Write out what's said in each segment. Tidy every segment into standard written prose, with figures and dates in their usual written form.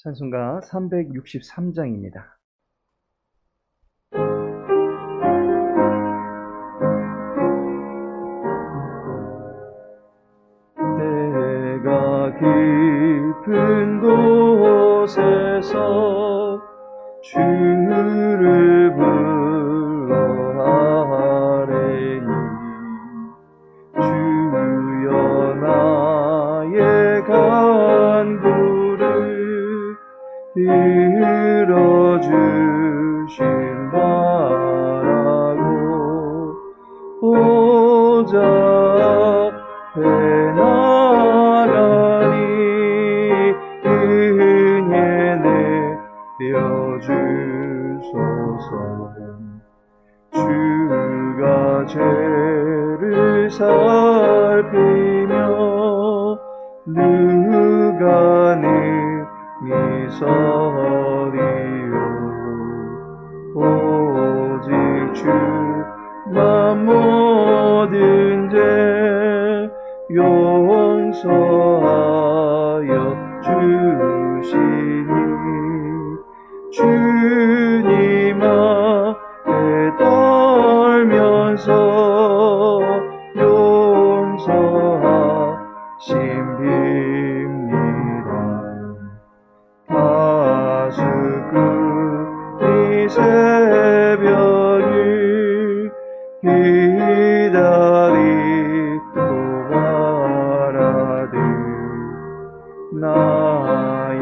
찬송가 363장입니다. 내가 깊은 곳에서 주를 불러 아뢰니 주여 나의 간구를 들어주신다라고 보자 해나가니 은혜 내려주소서. 주가 죄를 살피며 누가 능히 서리요. 오직 주만 모든 죄 용서하여 주시니 주님 앞에 떨면서 용서하심 빕니다. 다수꾼이 새벽을 기다리고 말하되 나의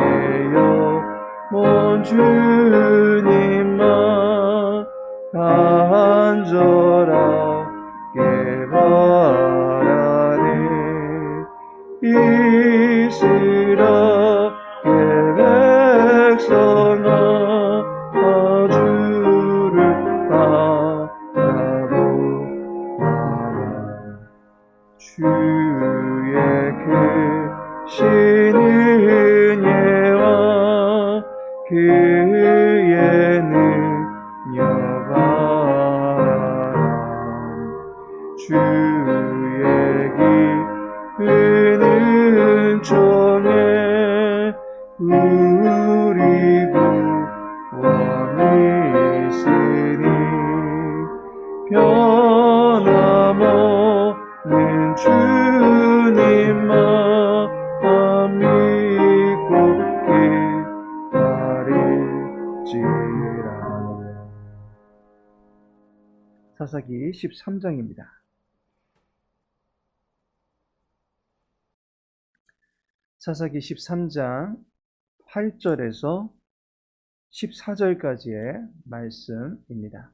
영혼 주님만 간절하게 바라네. 이스라엘 백성아 주를 바라보아라. 주의 크신 은혜와 그의 능력 알아라. 주의 깊은 은총에 우리 구원이 있으니 변함없는 주님만 믿고 기다릴지라. 사사기 13장입니다. 사사기 13장 8절에서 14절까지의 말씀입니다.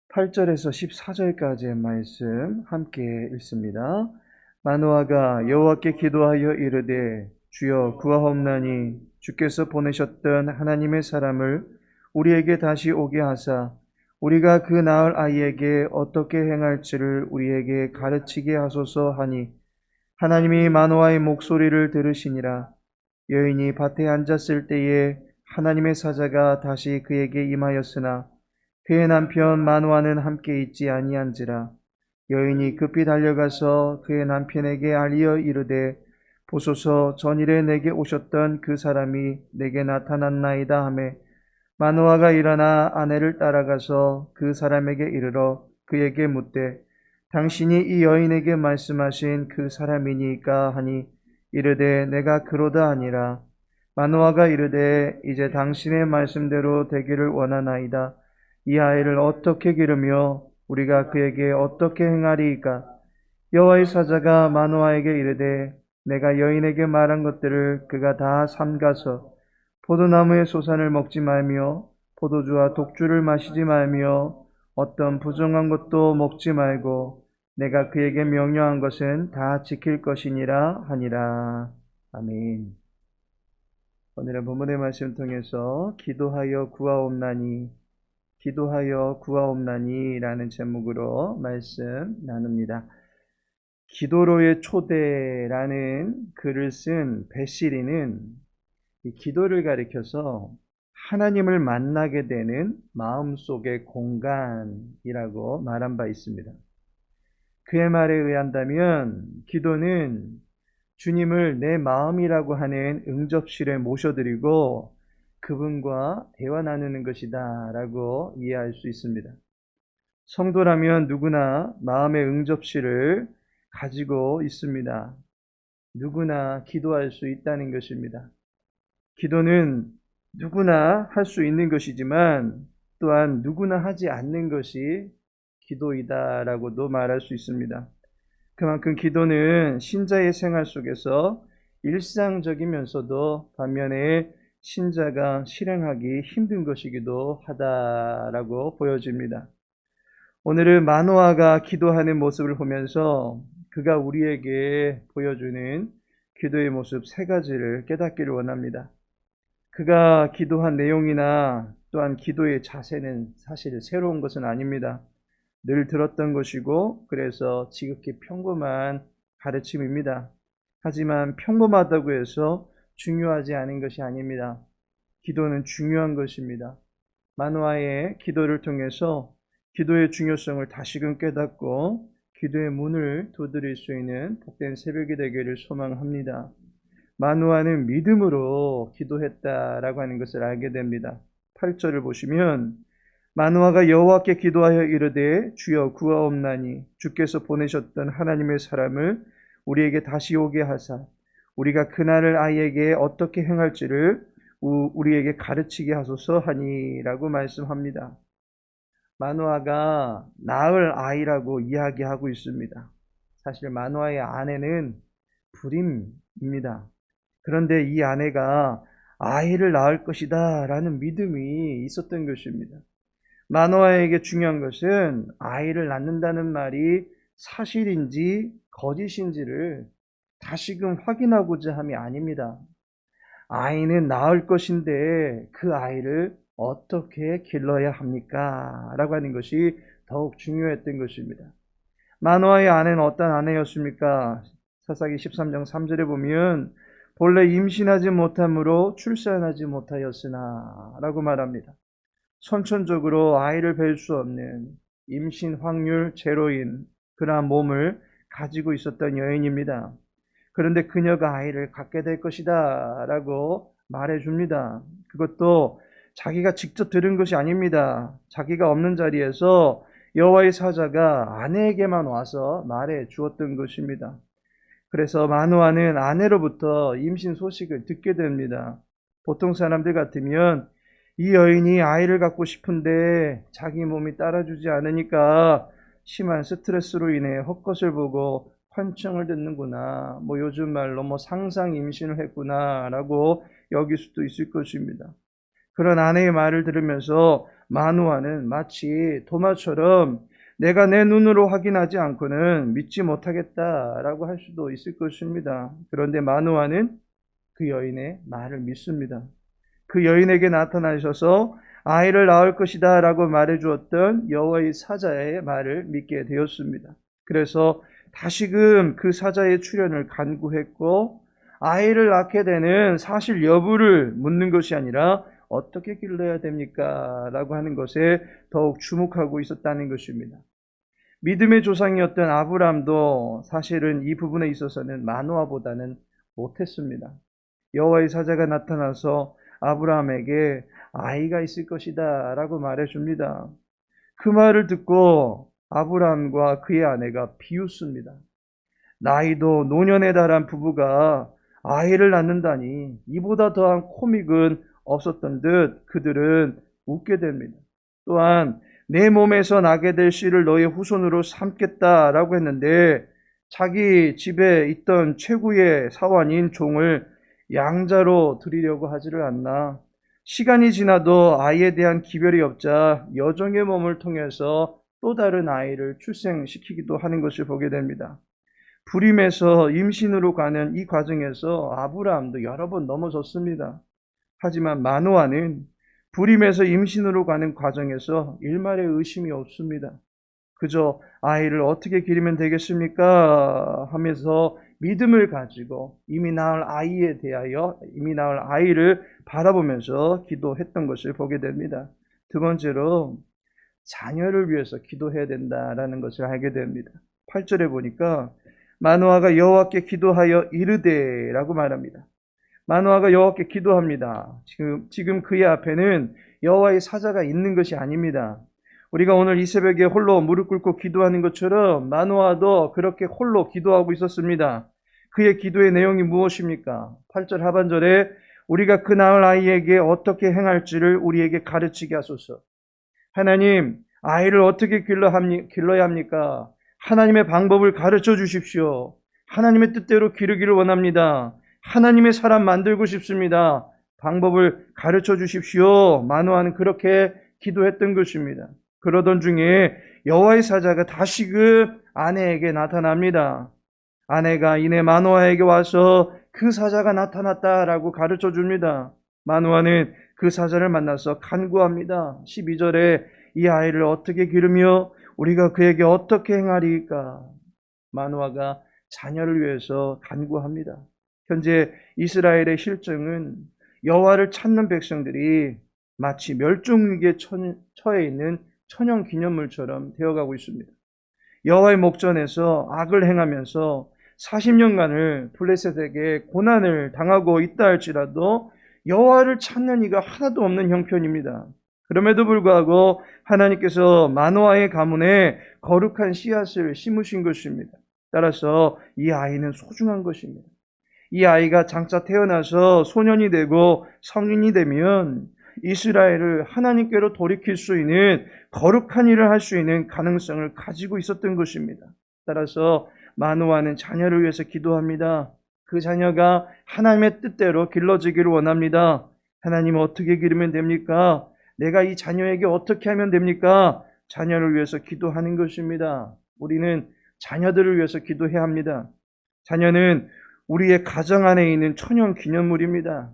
8절에서 14절까지의 말씀 함께 읽습니다. 마노아가 여호와께 기도하여 이르되 주여 구하옵나니 주께서 보내셨던 하나님의 사람을 우리에게 다시 오게 하사 우리가 그 낳을 아이에게 어떻게 행할지를 우리에게 가르치게 하소서 하니 하나님이 마노아의 목소리를 들으시니라. 여인이 밭에 앉았을 때에 하나님의 사자가 다시 그에게 임하였으나 그의 남편 마노아는 함께 있지 아니한지라. 여인이 급히 달려가서 그의 남편에게 알리어 이르되 보소서 전일에 내게 오셨던 그 사람이 내게 나타났나이다 하매 마노아가 일어나 아내를 따라가서 그 사람에게 이르러 그에게 묻되 당신이 이 여인에게 말씀하신 그 사람이니까 하니 이르되 내가 그로다 하니라. 마노아가 이르되 이제 당신의 말씀대로 되기를 원하나이다. 이 아이를 어떻게 기르며 우리가 그에게 어떻게 행하리이까? 여호와의 사자가 마노아에게 이르되 내가 여인에게 말한 것들을 그가 다 삼가서 포도나무의 소산을 먹지 말며 포도주와 독주를 마시지 말며 어떤 부정한 것도 먹지 말고 내가 그에게 명령한 것은 다 지킬 것이니라 하니라. 아멘. 오늘은 본문의 말씀을 통해서 기도하여 구하옵나니 라는 제목으로 말씀 나눕니다. 기도로의 초대라는 글을 쓴 베시리는 이 기도를 가리켜서 하나님을 만나게 되는 마음속의 공간이라고 말한 바 있습니다. 그의 말에 의한다면 기도는 주님을 내 마음이라고 하는 응접실에 모셔드리고 그분과 대화 나누는 것이다 라고 이해할 수 있습니다. 성도라면 누구나 마음의 응접실을 가지고 있습니다. 누구나 기도할 수 있다는 것입니다. 기도는 누구나 할 수 있는 것이지만 또한 누구나 하지 않는 것이 기도이다라고도 말할 수 있습니다. 그만큼 기도는 신자의 생활 속에서 일상적이면서도 반면에 신자가 실행하기 힘든 것이기도 하다라고 보여집니다. 오늘은 마노아가 기도하는 모습을 보면서 그가 우리에게 보여주는 기도의 모습 세 가지를 깨닫기를 원합니다. 그가 기도한 내용이나 또한 기도의 자세는 사실 새로운 것은 아닙니다. 늘 들었던 것이고 그래서 지극히 평범한 가르침입니다. 하지만 평범하다고 해서 중요하지 않은 것이 아닙니다. 기도는 중요한 것입니다. 마노아의 기도를 통해서 기도의 중요성을 다시금 깨닫고 기도의 문을 두드릴 수 있는 복된 새벽이 되기를 소망합니다. 마노아는 믿음으로 기도했다라고 하는 것을 알게 됩니다. 8절을 보시면 마노아가 여호와께 기도하여 이르되 주여 구하옵나니 주께서 보내셨던 하나님의 사람을 우리에게 다시 오게 하사 우리가 그날을 아이에게 어떻게 행할지를 우리에게 가르치게 하소서 하니라고 말씀합니다. 마노아가 낳을 아이라고 이야기하고 있습니다. 사실 마노아의 아내는 불임입니다. 그런데 이 아내가 아이를 낳을 것이다 라는 믿음이 있었던 것입니다. 마노아에게 중요한 것은 아이를 낳는다는 말이 사실인지 거짓인지를 다시금 확인하고자 함이 아닙니다. 아이는 낳을 것인데 그 아이를 어떻게 길러야 합니까? 라고 하는 것이 더욱 중요했던 것입니다. 마노아의 아내는 어떤 아내였습니까? 사사기 13장 3절에 보면 본래 임신하지 못함으로 출산하지 못하였으나 라고 말합니다. 선천적으로 아이를 뵐 수 없는 임신 확률 제로인 그러한 몸을 가지고 있었던 여인입니다. 그런데 그녀가 아이를 갖게 될 것이다 라고 말해줍니다. 그것도 자기가 직접 들은 것이 아닙니다. 자기가 없는 자리에서 여호와의 사자가 아내에게만 와서 말해 주었던 것입니다. 그래서 마노아는 아내로부터 임신 소식을 듣게 됩니다. 보통 사람들 같으면 이 여인이 아이를 갖고 싶은데 자기 몸이 따라주지 않으니까 심한 스트레스로 인해 헛것을 보고 환청을 듣는구나. 요즘 말로 상상 임신을 했구나 라고 여길 수도 있을 것입니다. 그런 아내의 말을 들으면서 마노아는 마치 도마처럼 내가 내 눈으로 확인하지 않고는 믿지 못하겠다라고 할 수도 있을 것입니다. 그런데 마노아는 그 여인의 말을 믿습니다. 그 여인에게 나타나셔서 아이를 낳을 것이다 라고 말해주었던 여호와의 사자의 말을 믿게 되었습니다. 그래서 다시금 그 사자의 출현을 간구했고 아이를 낳게 되는 사실 여부를 묻는 것이 아니라 어떻게 길러야 됩니까? 라고 하는 것에 더욱 주목하고 있었다는 것입니다. 믿음의 조상이었던 아브람도 사실은 이 부분에 있어서는 마노아보다는 못했습니다. 여호와의 사자가 나타나서 아브라함에게 아이가 있을 것이다 라고 말해줍니다. 그 말을 듣고 아브라함과 그의 아내가 비웃습니다. 나이도 노년에 달한 부부가 아이를 낳는다니 이보다 더한 코믹은 없었던 듯 그들은 웃게 됩니다. 또한 내 몸에서 나게 될 씨를 너의 후손으로 삼겠다라고 했는데 자기 집에 있던 최고의 사환인 종을 양자로 드리려고 하지를 않나. 시간이 지나도 아이에 대한 기별이 없자 여종의 몸을 통해서 또 다른 아이를 출생시키기도 하는 것을 보게 됩니다. 불임에서 임신으로 가는 이 과정에서 아브라함도 여러 번 넘어졌습니다. 하지만 마노아는 불임에서 임신으로 가는 과정에서 일말의 의심이 없습니다. 그저 아이를 어떻게 기르면 되겠습니까? 하면서 믿음을 가지고 이미 낳을 아이를 바라보면서 기도했던 것을 보게 됩니다. 두 번째로 자녀를 위해서 기도해야 된다라는 것을 알게 됩니다. 8절에 보니까 마노아가 여호와께 기도하여 이르되라고 말합니다. 마노아가 여호와께 기도합니다. 지금 그의 앞에는 여호와의 사자가 있는 것이 아닙니다. 우리가 오늘 이 새벽에 홀로 무릎 꿇고 기도하는 것처럼 마노아도 그렇게 홀로 기도하고 있었습니다. 그의 기도의 내용이 무엇입니까? 8절 하반절에 우리가 그 낳을 아이에게 어떻게 행할지를 우리에게 가르치게 하소서. 하나님, 아이를 어떻게 길러야 합니까? 하나님의 방법을 가르쳐 주십시오. 하나님의 뜻대로 기르기를 원합니다. 하나님의 사람 만들고 싶습니다. 방법을 가르쳐 주십시오. 마노아는 그렇게 기도했던 것입니다. 그러던 중에 여호와의 사자가 다시금 아내에게 나타납니다. 아내가 이내 마노아에게 와서 그 사자가 나타났다라고 가르쳐 줍니다. 마노아는 그 사자를 만나서 간구합니다. 12절에 이 아이를 어떻게 기르며 우리가 그에게 어떻게 행하리까? 마노아가 자녀를 위해서 간구합니다. 현재 이스라엘의 실정은 여호와를 찾는 백성들이 마치 멸종위기에 처해 있는 천연 기념물처럼 되어가고 있습니다. 여호와의 목전에서 악을 행하면서 40년간을 블레셋에게 고난을 당하고 있다 할지라도 여호와를 찾는 이가 하나도 없는 형편입니다. 그럼에도 불구하고 하나님께서 마노아의 가문에 거룩한 씨앗을 심으신 것입니다. 따라서 이 아이는 소중한 것입니다. 이 아이가 장차 태어나서 소년이 되고 성인이 되면 이스라엘을 하나님께로 돌이킬 수 있는 거룩한 일을 할 수 있는 가능성을 가지고 있었던 것입니다. 따라서 마노아는 자녀를 위해서 기도합니다. 그 자녀가 하나님의 뜻대로 길러지기를 원합니다. 하나님 어떻게 기르면 됩니까? 내가 이 자녀에게 어떻게 하면 됩니까? 자녀를 위해서 기도하는 것입니다. 우리는 자녀들을 위해서 기도해야 합니다. 자녀는 우리의 가정 안에 있는 천연 기념물입니다.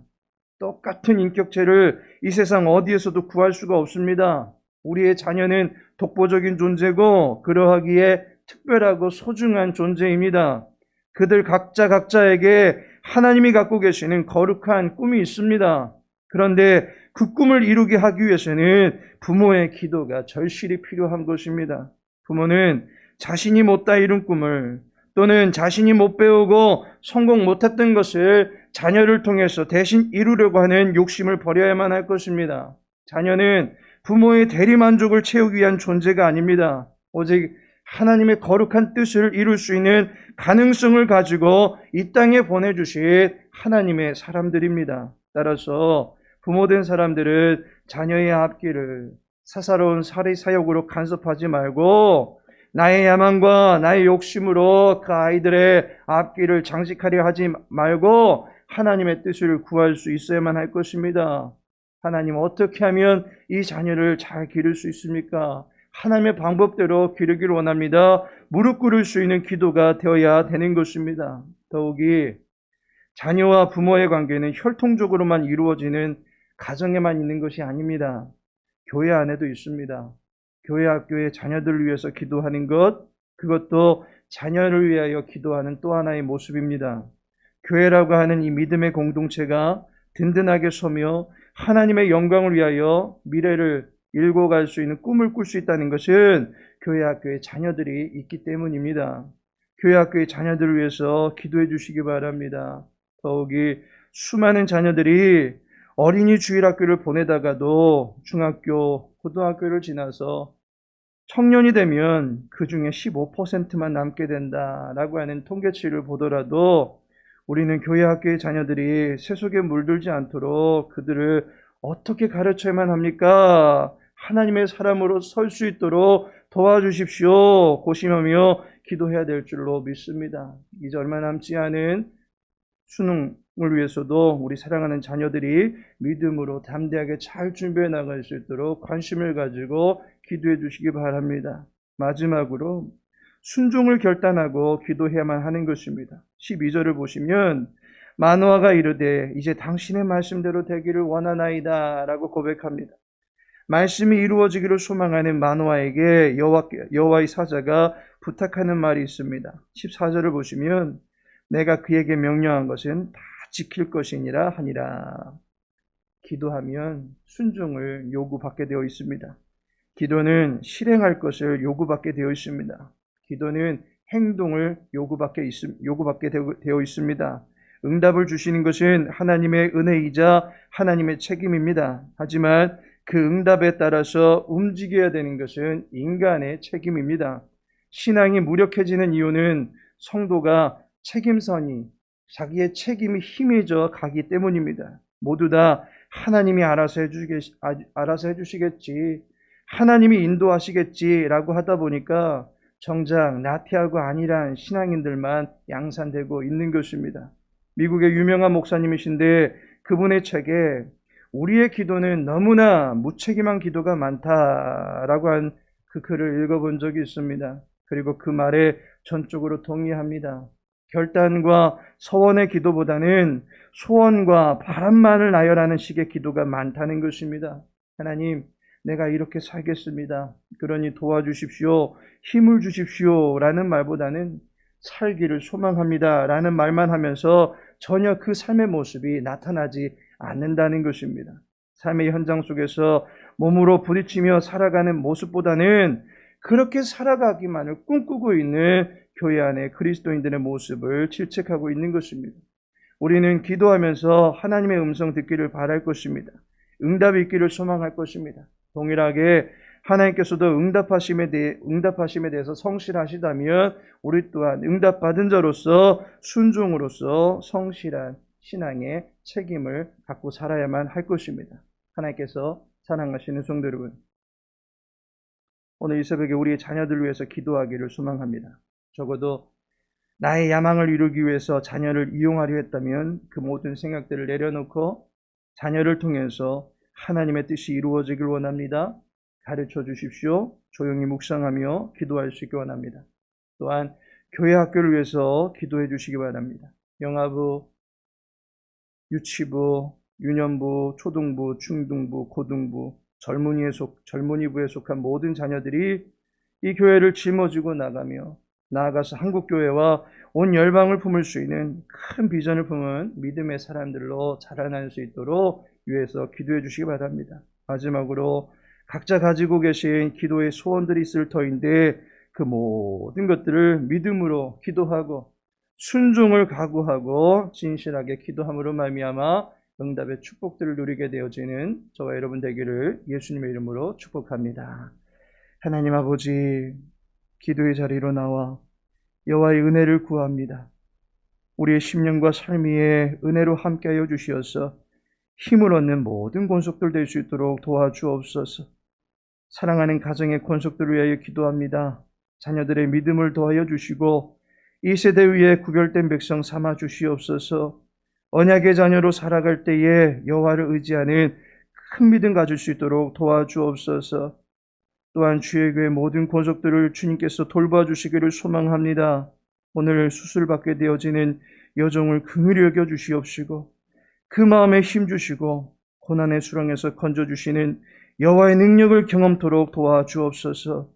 똑같은 인격체를 이 세상 어디에서도 구할 수가 없습니다. 우리의 자녀는 독보적인 존재고 그러하기에 특별하고 소중한 존재입니다. 그들 각자에게 하나님이 갖고 계시는 거룩한 꿈이 있습니다. 그런데 그 꿈을 이루게 하기 위해서는 부모의 기도가 절실히 필요한 것입니다. 부모는 자신이 못다 이룬 꿈을 또는 자신이 못 배우고 성공 못했던 것을 자녀를 통해서 대신 이루려고 하는 욕심을 버려야만 할 것입니다. 자녀는 부모의 대리만족을 채우기 위한 존재가 아닙니다. 오직 하나님의 거룩한 뜻을 이룰 수 있는 가능성을 가지고 이 땅에 보내주신 하나님의 사람들입니다. 따라서 부모된 사람들은 자녀의 앞길을 사사로운 사리사욕으로 간섭하지 말고 나의 야망과 나의 욕심으로 그 아이들의 앞길을 장식하려 하지 말고 하나님의 뜻을 구할 수 있어야만 할 것입니다. 하나님 어떻게 하면 이 자녀를 잘 기를 수 있습니까? 하나님의 방법대로 기르기를 원합니다. 무릎 꿇을 수 있는 기도가 되어야 되는 것입니다. 더욱이 자녀와 부모의 관계는 혈통적으로만 이루어지는 가정에만 있는 것이 아닙니다. 교회 안에도 있습니다. 교회 학교의 자녀들을 위해서 기도하는 것, 그것도 자녀를 위하여 기도하는 또 하나의 모습입니다. 교회라고 하는 이 믿음의 공동체가 든든하게 서며 하나님의 영광을 위하여 미래를 일궈갈 수 있는 꿈을 꿀 수 있다는 것은 교회 학교의 자녀들이 있기 때문입니다. 교회 학교의 자녀들을 위해서 기도해 주시기 바랍니다. 더욱이 수많은 자녀들이 어린이 주일학교를 보내다가도 중학교, 고등학교를 지나서 청년이 되면 그 중에 15%만 남게 된다라고 하는 통계치를 보더라도 우리는 교회 학교의 자녀들이 세속에 물들지 않도록 그들을 어떻게 가르쳐야만 합니까? 하나님의 사람으로 설 수 있도록 도와주십시오. 고심하며 기도해야 될 줄로 믿습니다. 이제 얼마 남지 않은 수능을 위해서도 우리 사랑하는 자녀들이 믿음으로 담대하게 잘 준비해 나갈 수 있도록 관심을 가지고 기도해 주시기 바랍니다. 마지막으로 순종을 결단하고 기도해야만 하는 것입니다. 12절을 보시면 마노아가 이르되 이제 당신의 말씀대로 되기를 원하나이다 라고 고백합니다. 말씀이 이루어지기를 소망하는 마노아에게 여호와의 사자가 부탁하는 말이 있습니다. 14절을 보시면 내가 그에게 명령한 것은 다 지킬 것이니라 하니라. 기도하면 순종을 요구받게 되어 있습니다. 기도는 실행할 것을 요구받게 되어 있습니다. 기도는 행동을 요구받게 되어 있습니다. 응답을 주시는 것은 하나님의 은혜이자 하나님의 책임입니다. 하지만 그 응답에 따라서 움직여야 되는 것은 인간의 책임입니다. 신앙이 무력해지는 이유는 성도가 책임선이 자기의 책임이 힘해져 가기 때문입니다. 모두 다 하나님이 알아서 해주시겠지, 하나님이 인도하시겠지라고 하다 보니까 정작 나태하고 안일한 신앙인들만 양산되고 있는 것입니다. 미국의 유명한 목사님이신데 그분의 책에 우리의 기도는 너무나 무책임한 기도가 많다라고 한 그 글을 읽어본 적이 있습니다. 그리고 그 말에 전적으로 동의합니다. 결단과 서원의 기도보다는 소원과 바람만을 나열하는 식의 기도가 많다는 것입니다. 하나님, 내가 이렇게 살겠습니다. 그러니 도와주십시오. 힘을 주십시오. 라는 말보다는 살기를 소망합니다. 라는 말만 하면서 전혀 그 삶의 모습이 나타나지 않는다는 것입니다. 삶의 현장 속에서 몸으로 부딪히며 살아가는 모습보다는 그렇게 살아가기만을 꿈꾸고 있는 교회 안에 그리스도인들의 모습을 질책하고 있는 것입니다. 우리는 기도하면서 하나님의 음성 듣기를 바랄 것입니다. 응답이 있기를 소망할 것입니다. 동일하게 하나님께서도 응답하심에 대해서 성실하시다면 우리 또한 응답받은 자로서 순종으로서 성실한 신앙의 책임을 갖고 살아야만 할 것입니다. 하나님께서 사랑하시는 성도 여러분, 오늘 이 새벽에 우리의 자녀들을 위해서 기도하기를 소망합니다. 적어도 나의 야망을 이루기 위해서 자녀를 이용하려 했다면 그 모든 생각들을 내려놓고 자녀를 통해서 하나님의 뜻이 이루어지길 원합니다. 가르쳐 주십시오. 조용히 묵상하며 기도할 수 있기 원합니다. 또한 교회 학교를 위해서 기도해 주시기 바랍니다. 영아부, 유치부, 유년부, 초등부, 중등부, 고등부, 젊은이부에 속한 모든 자녀들이 이 교회를 짊어지고 나가며 나아가서 한국교회와 온 열방을 품을 수 있는 큰 비전을 품은 믿음의 사람들로 자라날 수 있도록 위해서 기도해 주시기 바랍니다. 마지막으로 각자 가지고 계신 기도의 소원들이 있을 터인데 그 모든 것들을 믿음으로 기도하고 순종을 각오하고 진실하게 기도함으로 말미암아 응답의 축복들을 누리게 되어지는 저와 여러분 되기를 예수님의 이름으로 축복합니다. 하나님 아버지, 기도의 자리로 나와 여호와의 은혜를 구합니다. 우리의 심령과 삶 위에 은혜로 함께하여 주시어서 힘을 얻는 모든 권속들 될 수 있도록 도와주옵소서. 사랑하는 가정의 권속들을 위하여 기도합니다. 자녀들의 믿음을 더하여 주시고 이 세대 위에 구별된 백성 삼아 주시옵소서. 언약의 자녀로 살아갈 때에 여호와를 의지하는 큰 믿음 가질 수 있도록 도와주옵소서. 또한 주의 교회 모든 권속들을 주님께서 돌봐주시기를 소망합니다. 오늘 수술받게 되어지는 여종을 긍휼히 여겨 주시옵시고 그 마음에 힘 주시고 고난의 수렁에서 건져주시는 여호와의 능력을 경험토록 도와주옵소서.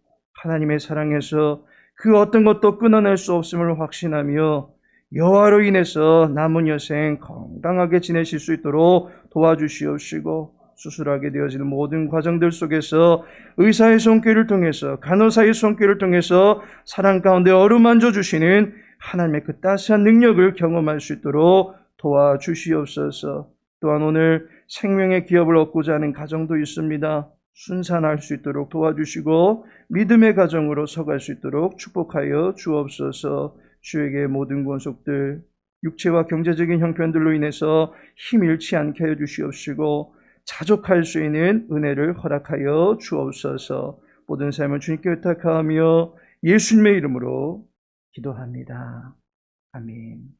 하나님의 사랑에서 그 어떤 것도 끊어낼 수 없음을 확신하며 여호와로 인해서 남은 여생 건강하게 지내실 수 있도록 도와주시옵시고 수술하게 되어지는 모든 과정들 속에서 의사의 손길을 통해서 간호사의 손길을 통해서 사랑 가운데 어루만져 주시는 하나님의 그 따스한 능력을 경험할 수 있도록 도와주시옵소서. 또한 오늘 생명의 기업을 얻고자 하는 가정도 있습니다. 순산할 수 있도록 도와주시고 믿음의 가정으로 서갈 수 있도록 축복하여 주옵소서. 주에게 모든 권속들 육체와 경제적인 형편들로 인해서 힘 잃지 않게 하여 주시옵시고 자족할 수 있는 은혜를 허락하여 주옵소서. 모든 삶을 주님께 의탁하며 예수님의 이름으로 기도합니다. 아멘.